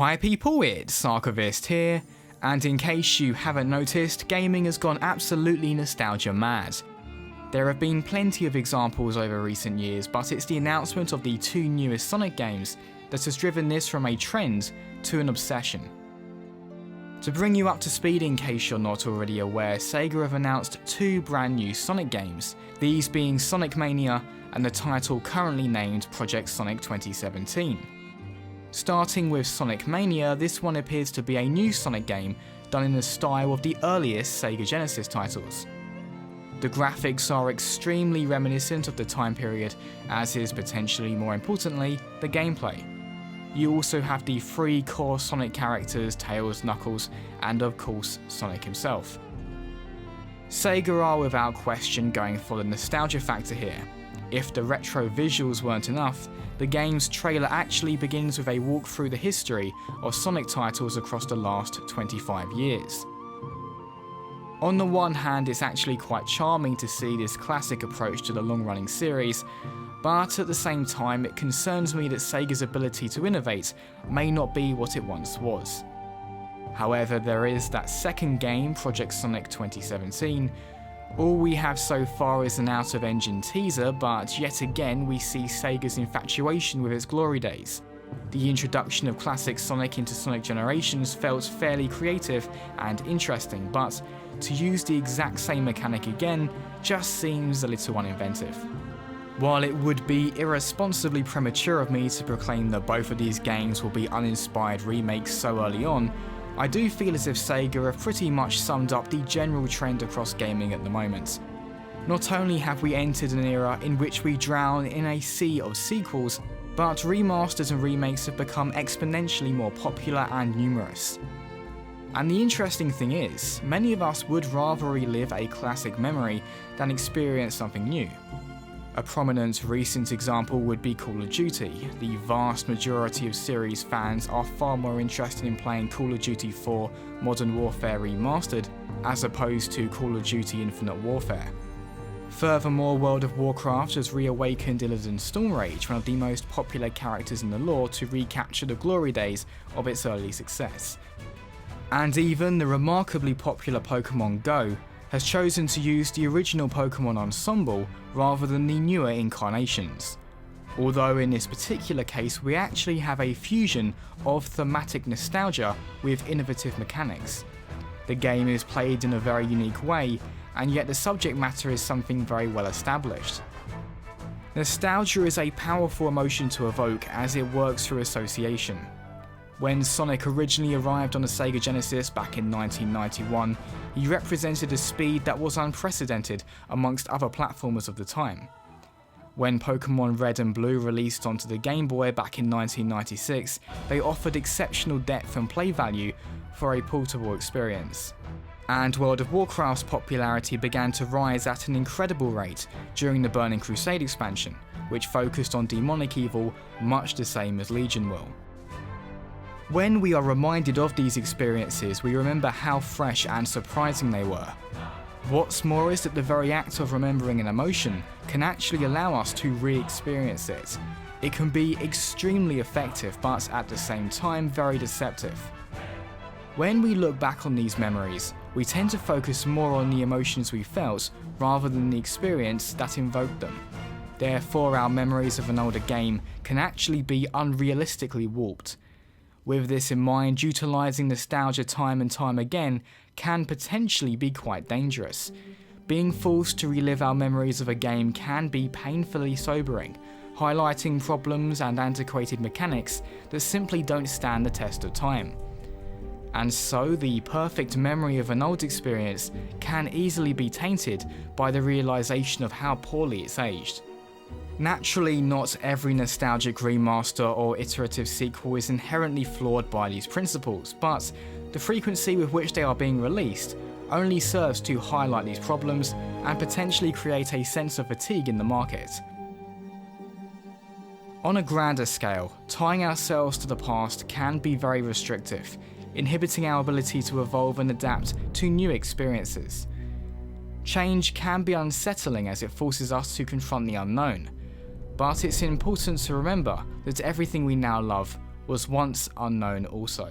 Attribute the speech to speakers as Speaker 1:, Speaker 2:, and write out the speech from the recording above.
Speaker 1: Hi people, it's Sarkovist here, and in case you haven't noticed, gaming has gone absolutely nostalgia mad. There have been plenty of examples over recent years, but it's the announcement of the two newest Sonic games that has driven this from a trend to an obsession. To bring you up to speed in case you're not already aware, Sega have announced two brand new Sonic games, these being Sonic Mania and the title currently named Project Sonic 2017. Starting with Sonic Mania, this one appears to be a new Sonic game done in the style of the earliest Sega Genesis titles. The graphics are extremely reminiscent of the time period, as is potentially more importantly, the gameplay. You also have the three core Sonic characters, Tails, Knuckles, and of course Sonic himself. Sega are without question going for the nostalgia factor here. If the retro visuals weren't enough, the game's trailer actually begins with a walk through the history of Sonic titles across the last 25 years. On the one hand, it's actually quite charming to see this classic approach to the long-running series, but at the same time it concerns me that Sega's ability to innovate may not be what it once was. However, there is that second game, Project Sonic 2017. All we have so far is an out-of-engine teaser, but yet again we see Sega's infatuation with its glory days. The introduction of classic Sonic into Sonic Generations felt fairly creative and interesting, but to use the exact same mechanic again just seems a little uninventive. While it would be irresponsibly premature of me to proclaim that both of these games will be uninspired remakes so early on, I do feel as if Sega have pretty much summed up the general trend across gaming at the moment. Not only have we entered an era in which we drown in a sea of sequels, but remasters and remakes have become exponentially more popular and numerous. And the interesting thing is, many of us would rather relive a classic memory than experience something new. A prominent recent example would be Call of Duty. The vast majority of series fans are far more interested in playing Call of Duty 4 Modern Warfare Remastered as opposed to Call of Duty Infinite Warfare. Furthermore, World of Warcraft has reawakened Illidan Stormrage, one of the most popular characters in the lore, to recapture the glory days of its early success. And even the remarkably popular Pokemon Go has chosen to use the original Pokemon ensemble rather than the newer incarnations. Although in this particular case we actually have a fusion of thematic nostalgia with innovative mechanics. The game is played in a very unique way, and yet the subject matter is something very well established. Nostalgia is a powerful emotion to evoke as it works through association. When Sonic originally arrived on the Sega Genesis back in 1991, he represented a speed that was unprecedented amongst other platformers of the time. When Pokemon Red and Blue released onto the Game Boy back in 1996, they offered exceptional depth and play value for a portable experience. And World of Warcraft's popularity began to rise at an incredible rate during the Burning Crusade expansion, which focused on demonic evil much the same as Legion will. When we are reminded of these experiences, we remember how fresh and surprising they were. What's more is that the very act of remembering an emotion can actually allow us to re-experience it. It can be extremely effective, but at the same time very deceptive. When we look back on these memories, we tend to focus more on the emotions we felt rather than the experience that invoked them. Therefore, our memories of an older game can actually be unrealistically warped. With this in mind, utilising nostalgia time and time again can potentially be quite dangerous. Being forced to relive our memories of a game can be painfully sobering, highlighting problems and antiquated mechanics that simply don't stand the test of time. And so the perfect memory of an old experience can easily be tainted by the realisation of how poorly it's aged. Naturally, not every nostalgic remaster or iterative sequel is inherently flawed by these principles, but the frequency with which they are being released only serves to highlight these problems and potentially create a sense of fatigue in the market. On a grander scale, tying ourselves to the past can be very restrictive, inhibiting our ability to evolve and adapt to new experiences. Change can be unsettling as it forces us to confront the unknown, but it's important to remember that everything we now love was once unknown also.